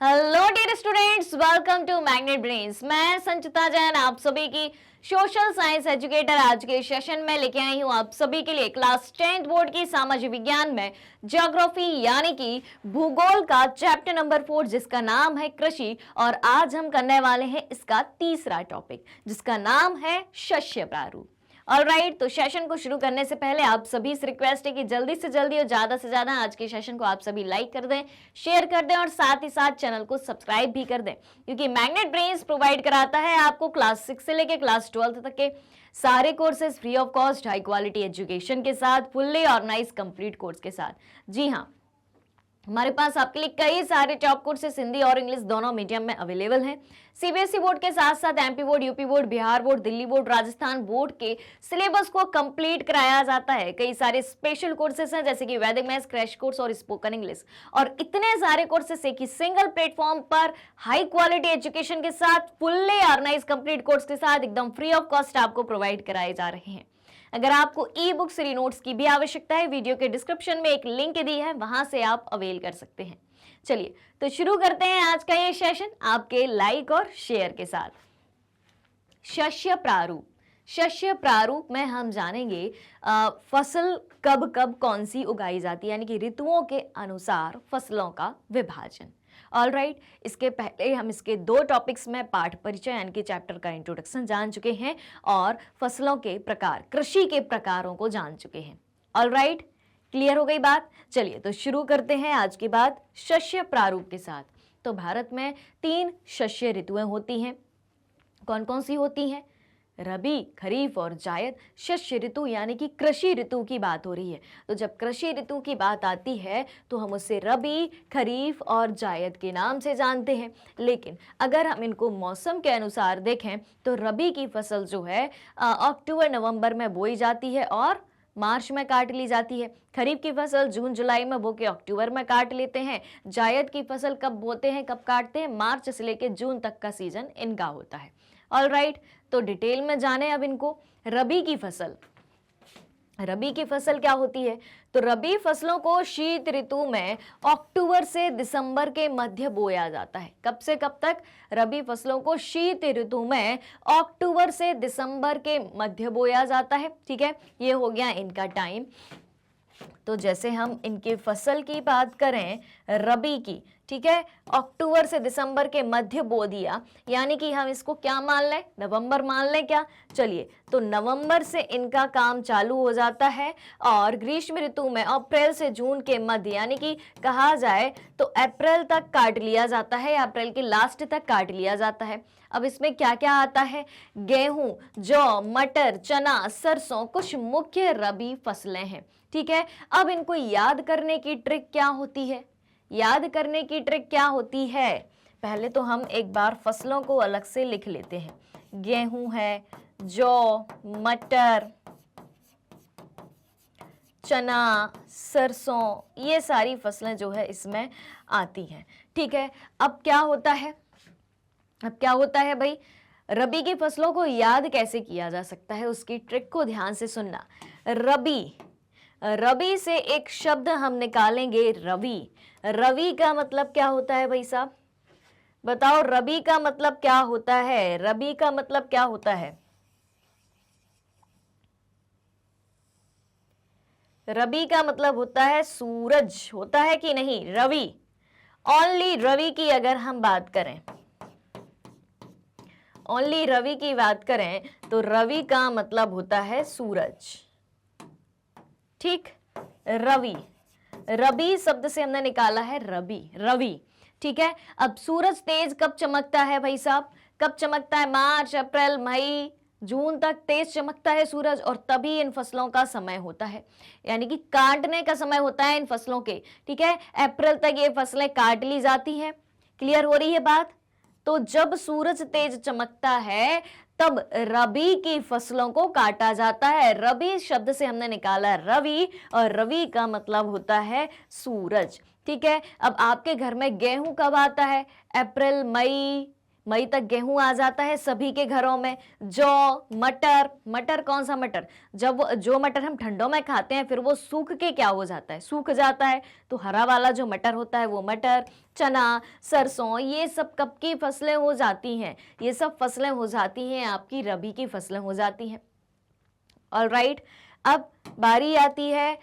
Hello dear students, welcome to magnet brains. मैं संचिता जैन आप सभी की सोशल साइंस एजुकेटर आज के सेशन में लेके आई हूँ आप सभी के लिए क्लास 10th बोर्ड की सामाजिक विज्ञान में ज्योग्राफी यानी कि भूगोल का चैप्टर नंबर 4 जिसका नाम है कृषि। और आज हम करने वाले हैं इसका तीसरा टॉपिक जिसका नाम है शस्य प्रारूप। ऑलराइट, तो सेशन को शुरू करने से पहले आप सभी से रिक्वेस्ट है कि जल्दी से जल्दी और ज्यादा से ज्यादा आज के सेशन को आप सभी लाइक कर दें, शेयर कर दें और साथ ही साथ चैनल को सब्सक्राइब भी कर दें, क्योंकि मैग्नेट ब्रेन्स प्रोवाइड कराता है आपको क्लास 6 से लेकर क्लास 12 तक के सारे courses free of cost, high quality education के साथ, फुल्ली ऑर्गेनाइज कंप्लीट कोर्स के साथ। जी हाँ, हमारे पास आपके लिए कई सारे टॉप कोर्सेस हिंदी और इंग्लिश दोनों मीडियम में अवेलेबल हैं। सीबीएसई बोर्ड के साथ साथ MP board, UP board, Bihar board, Delhi board, Rajasthan board के सिलेबस को कंप्लीट कराया जाता है। कई सारे स्पेशल कोर्सेस हैं जैसे कि वैदिक मैथ्स, क्रैश कोर्स और स्पोकन इंग्लिश, और इतने सारे कोर्सेस एक ही सिंगल प्लेटफॉर्म पर हाई क्वालिटी एजुकेशन के साथ, फुल्ली ऑर्गेनाइज कंप्लीट कोर्स के साथ एकदम फ्री ऑफ कॉस्ट आपको प्रोवाइड कराए जा रहे हैं। अगर आपको ई बुक फ्री नोट्स की भी आवश्यकता है, वीडियो के डिस्क्रिप्शन में एक लिंक दी है, वहां से आप अवेल कर सकते हैं। चलिए तो शुरू करते हैं आज का ये सेशन आपके लाइक और शेयर के साथ। शस्य प्रारूप। शस्य प्रारूप में हम जानेंगे फसल कब कब कौन सी उगाई जाती है, यानी कि ऋतुओं के अनुसार फसलों का विभाजन। ऑलराइट, इसके पहले हम इसके दो टॉपिक्स में पाठ परिचय यानी कि चैप्टर का इंट्रोडक्शन जान चुके हैं और फसलों के प्रकार, कृषि के प्रकारों को जान चुके हैं। ऑलराइट, क्लियर हो गई बात। चलिए तो शुरू करते हैं आज की बात शस्य प्रारूप के साथ। तो भारत में 3 शस्य ऋतुएं होती हैं। कौन कौन सी होती हैं? रबी, खरीफ और जायद। शस्य ऋतु यानी कि कृषि ऋतु की बात हो रही है। तो जब कृषि ऋतु की बात आती है तो हम उसे रबी, खरीफ और जायद के नाम से जानते हैं। लेकिन अगर हम इनको मौसम के अनुसार देखें तो रबी की फसल जो है अक्टूबर नवंबर में बोई जाती है और मार्च में काट ली जाती है। खरीफ की फसल जून जुलाई में बो के अक्टूबर में काट लेते हैं। जायद की फसल कब बोते हैं, कब काटते हैं? मार्च से लेकर जून तक का सीजन इनका होता है। ऑलराइट, तो डिटेल में जाने अब इनको। रबी की फसल, रबी की फसल क्या होती है? तो रबी फसलों को शीत ऋतु में अक्टूबर से दिसंबर के मध्य बोया जाता है। कब से कब तक? रबी फसलों को शीत ऋतु में अक्टूबर से दिसंबर के मध्य बोया जाता है। ठीक है, ये हो गया इनका टाइम। तो जैसे हम इनकी फसल की बात करें रबी की, ठीक है, अक्टूबर से दिसंबर के मध्य बो दिया, यानी कि हम इसको क्या मान लें? नवंबर मान लें क्या? चलिए, तो नवंबर से इनका काम चालू हो जाता है और ग्रीष्म ऋतु में अप्रैल से जून के मध्य यानी कि कहा जाए तो अप्रैल तक काट लिया जाता है, अप्रैल के लास्ट तक काट लिया जाता है। अब इसमें क्या क्या आता है? गेहूं, जौ, मटर, चना, सरसों कुछ मुख्य रबी फसलें हैं। ठीक है, अब इनको याद करने की ट्रिक क्या होती है? याद करने की ट्रिक क्या होती है? पहले तो हम एक बार फसलों को अलग से लिख लेते हैं। गेहूं है, जौ, मटर, चना, सरसों, ये सारी फसलें जो है इसमें आती हैं। ठीक है, अब क्या होता है? अब क्या होता है भाई? रबी की फसलों को याद कैसे किया जा सकता है, उसकी ट्रिक को ध्यान से सुनना। रबी, रबी से एक शब्द हम निकालेंगे रवि। रवि का मतलब क्या होता है भाई साहब? बताओ, रबी का मतलब क्या होता है? रबी का मतलब क्या होता है? रबी का मतलब होता है सूरज, होता है कि नहीं? रवि, ओनली रवि की अगर हम बात करें, ओनली रवि की बात करें तो रवि का मतलब होता है सूरज। ठीक, रवि, रबी शब्द से हमने निकाला है रबी, रवि। ठीक है, अब सूरज तेज कब चमकता है भाई साहब? कब चमकता है? मार्च, अप्रैल, मई, जून तक तेज चमकता है सूरज, और तभी इन फसलों का समय होता है, यानी कि काटने का समय होता है इन फसलों के। ठीक है, अप्रैल तक ये फसलें काट ली जाती हैं। क्लियर हो रही है बात? तो जब सूरज तेज चमकता है तब रबी की फसलों को काटा जाता है। रबी शब्द से हमने निकाला रवि, और रवि का मतलब होता है सूरज। ठीक है, अब आपके घर में गेहूं कब आता है? अप्रैल, मई, मई तक गेहूं आ जाता है सभी के घरों में। जौ, मटर, मटर कौन सा मटर, जब जो मटर हम ठंडों में खाते हैं फिर वो सूख के क्या हो जाता है, सूख जाता है, तो हरा वाला जो मटर होता है वो मटर। चना, सरसों, ये सब कब की फसलें हो जाती हैं, ये सब फसलें हो जाती हैं आपकी रबी की फसलें हो जाती हैं। ऑलराइट, अब बारी आती है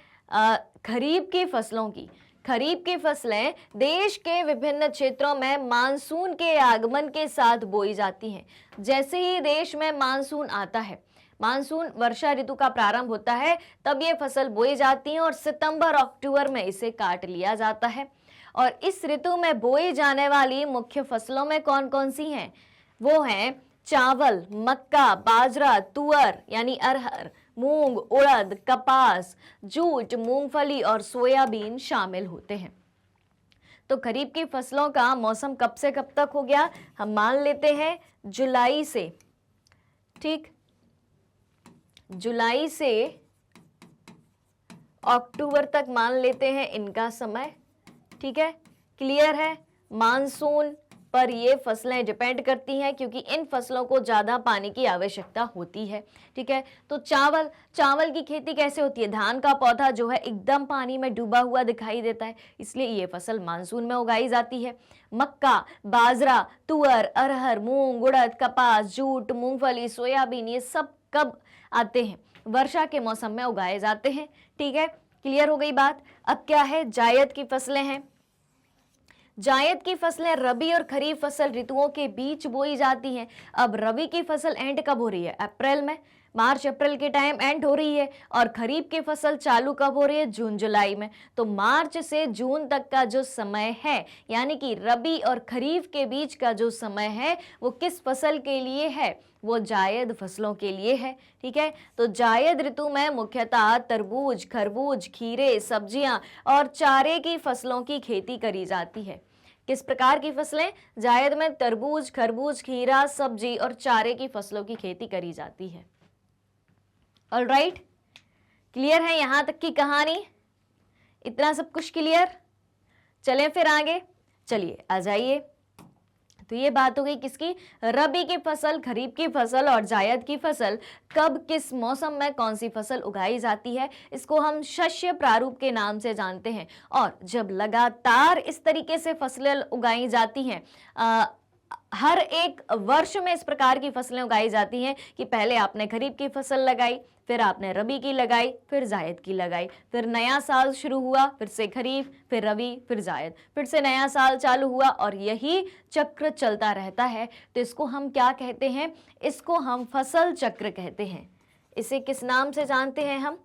खरीफ की फसलों की। खरीफ की फसलें देश के विभिन्न क्षेत्रों में मानसून के आगमन के साथ बोई जाती हैं। जैसे ही देश में मानसून आता है, मानसून वर्षा ऋतु का प्रारंभ होता है, तब ये फसल बोई जाती है और सितंबर अक्टूबर में इसे काट लिया जाता है। और इस ऋतु में बोई जाने वाली मुख्य फसलों में कौन कौन सी हैं, वो हैं चावल, मक्का, बाजरा, तुअर यानी अरहर, मूंग, उड़द, कपास, जूट, मूंगफली और सोयाबीन शामिल होते हैं। तो खरीफ की फसलों का मौसम कब से कब तक हो गया, हम मान लेते हैं जुलाई से, ठीक, जुलाई से अक्टूबर तक मान लेते हैं इनका समय, ठीक है, क्लियर है। मानसून पर ये फसलें डिपेंड करती हैं क्योंकि इन फसलों को ज़्यादा पानी की आवश्यकता होती है, ठीक है। तो चावल, चावल की खेती कैसे होती है, धान का पौधा जो है एकदम पानी में डूबा हुआ दिखाई देता है, इसलिए ये फसल मानसून में उगाई जाती है। मक्का, बाजरा, तुअर, अरहर, मूंग, उड़द, कपास, जूट, मूंगफली, सोयाबीन, ये सब कब आते हैं, वर्षा के मौसम में उगाए जाते हैं, ठीक है, क्लियर हो गई बात। अब क्या है, जायद की फसलें हैं। जायद की फसलें रबी और खरीफ फसल ऋतुओं के बीच बोई जाती हैं। अब रबी की फसल एंड कब हो रही है, अप्रैल में, मार्च अप्रैल के टाइम एंड हो रही है, और खरीफ की फसल चालू कब हो रही है, जून जुलाई में। तो मार्च से जून तक का जो समय है, यानी कि रबी और खरीफ के बीच का जो समय है, वो किस फसल के लिए है, वो जायद फसलों के लिए है, ठीक है। तो जायद ऋतु में मुख्यतः तरबूज, खरबूज, खीरे, सब्जियां और चारे की फसलों की खेती करी जाती है। किस प्रकार की फसलें, जायद में तरबूज, खरबूज, खीरा, सब्जी और चारे की फसलों की खेती करी जाती है। ऑलराइट, क्लियर है यहां तक की कहानी, इतना सब कुछ क्लियर। चलें फिर आगे, चलिए आ जाइए। तो ये बात हो गई किसकी, रबी की फसल, खरीफ की फसल और जायद की फसल कब किस मौसम में कौन सी फसल उगाई जाती है, इसको हम शस्य प्रारूप के नाम से जानते हैं। और जब लगातार इस तरीके से फसलें उगाई जाती हैं, हर एक वर्ष में इस प्रकार की फसलें उगाई जाती हैं कि पहले आपने खरीफ की फसल लगाई, फिर आपने रबी की लगाई, फिर जायद की लगाई, फिर नया साल शुरू हुआ, फिर से खरीफ, फिर रबी, फिर जायद, फिर से नया साल चालू हुआ, और यही चक्र चलता रहता है। तो इसको हम क्या कहते हैं, इसको हम फसल चक्र कहते हैं। इसे किस नाम से जानते हैं हम,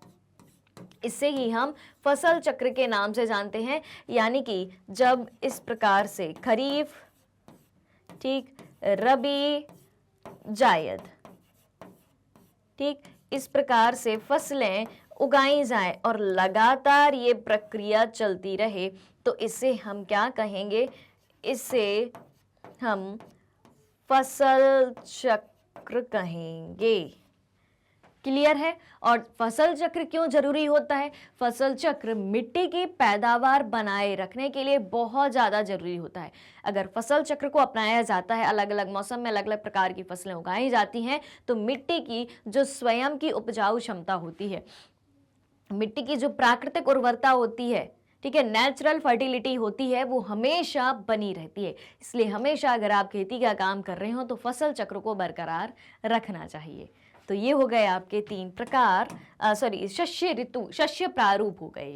इससे ही हम फसल चक्र के नाम से जानते हैं। यानी कि जब इस प्रकार से खरीफ, ठीक, रबी, जायद, ठीक, इस प्रकार से फसलें उगाई जाएं और लगातार ये प्रक्रिया चलती रहे, तो इसे हम क्या कहेंगे, इसे हम फसल चक्र कहेंगे। क्लियर है। और फसल चक्र क्यों जरूरी होता है, फसल चक्र मिट्टी की पैदावार बनाए रखने के लिए बहुत ज़्यादा जरूरी होता है। अगर फसल चक्र को अपनाया जाता है, अलग अलग मौसम में अलग अलग प्रकार की फसलें उगाई जाती हैं, तो मिट्टी की जो स्वयं की उपजाऊ क्षमता होती है, मिट्टी की जो प्राकृतिक उर्वरता होती है, ठीक है, नेचुरल फर्टिलिटी होती है, वो हमेशा बनी रहती है। इसलिए हमेशा अगर आप खेती का काम कर रहे हो तो फसल चक्र को बरकरार रखना चाहिए। तो ये हो गए आपके तीन प्रकार, शस्य ऋतु, शस्य प्रारूप हो गए।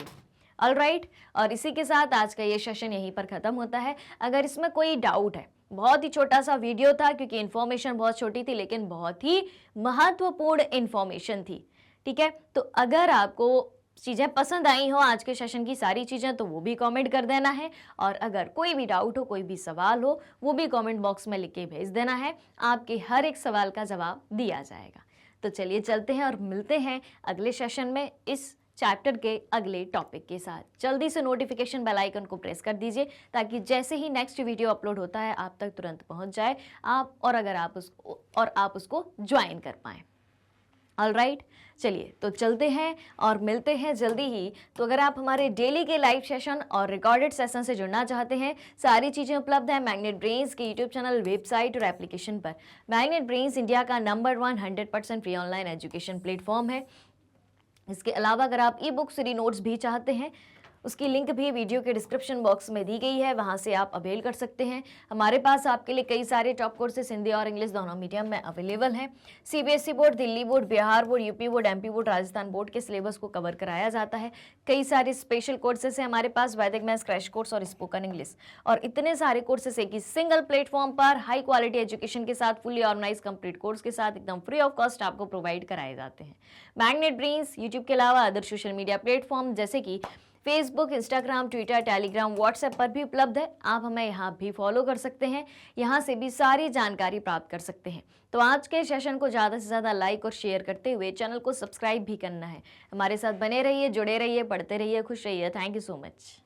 ऑलराइट, और इसी के साथ आज का ये सेशन यहीं पर खत्म होता है। अगर इसमें कोई डाउट है, बहुत ही छोटा सा वीडियो था क्योंकि इन्फॉर्मेशन बहुत छोटी थी, लेकिन बहुत ही महत्वपूर्ण इन्फॉर्मेशन थी, ठीक है। तो अगर आपको चीज़ें पसंद आई हो, आज के सेशन की सारी चीज़ें, तो वो भी कमेंट कर देना है। और अगर कोई भी डाउट हो, कोई भी सवाल हो, वो भी कमेंट बॉक्स में लिख के भेज देना है। आपके हर एक सवाल का जवाब दिया जाएगा। तो चलिए चलते हैं और मिलते हैं अगले सेशन में इस चैप्टर के अगले टॉपिक के साथ। जल्दी से नोटिफिकेशन बेल आइकन को प्रेस कर दीजिए ताकि जैसे ही नेक्स्ट वीडियो अपलोड होता है आप तक तुरंत पहुंच जाए, आप उसको ज्वाइन कर पाएँ। ऑलराइट, चलिए तो चलते हैं और मिलते हैं जल्दी ही। तो अगर आप हमारे डेली के लाइव सेशन और रिकॉर्डेड सेशन से जुड़ना चाहते हैं, सारी चीज़ें उपलब्ध हैं मैग्नेट ब्रेन्स के यूट्यूब चैनल, वेबसाइट और एप्लीकेशन पर। मैग्नेट ब्रेन्स इंडिया का number 1 100% free online education platform है। इसके अलावा अगर आप ई बुक्स फ्री नोट्स भी चाहते हैं, उसकी लिंक भी वीडियो के डिस्क्रिप्शन बॉक्स में दी गई है, वहां से आप अवेल कर सकते हैं। हमारे पास आपके लिए कई सारे टॉप कोर्सेस हिंदी और इंग्लिश दोनों मीडियम में अवेलेबल हैं। CBSE board, Delhi board, Bihar board, UP board, MP board, Rajasthan board के सिलेबस को कवर कराया जाता है। कई सारे स्पेशल कोर्सेस हैं हमारे पास, वैदिक मैथ्स क्रैश कोर्स और स्पोकन इंग्लिश, और इतने सारे कोर्सेस एक ही सिंगल प्लेटफॉर्म पर हाई क्वालिटी एजुकेशन के साथ, फुली ऑर्गेनाइज कंप्लीट कोर्स के साथ एकदम फ्री ऑफ कॉस्ट आपको प्रोवाइड कराए जाते हैं। मैग्नेट ब्रेन्स यूट्यूब के अलावा अदर सोशल मीडिया प्लेटफॉर्म जैसे कि Facebook, Instagram, Twitter, Telegram, WhatsApp पर भी उपलब्ध है। आप हमें यहाँ भी फॉलो कर सकते हैं, यहाँ से भी सारी जानकारी प्राप्त कर सकते हैं। तो आज के सेशन को ज़्यादा से ज़्यादा लाइक और शेयर करते हुए चैनल को सब्सक्राइब भी करना है। हमारे साथ बने रहिए, जुड़े रहिए, पढ़ते रहिए, खुश रहिए। Thank you so much.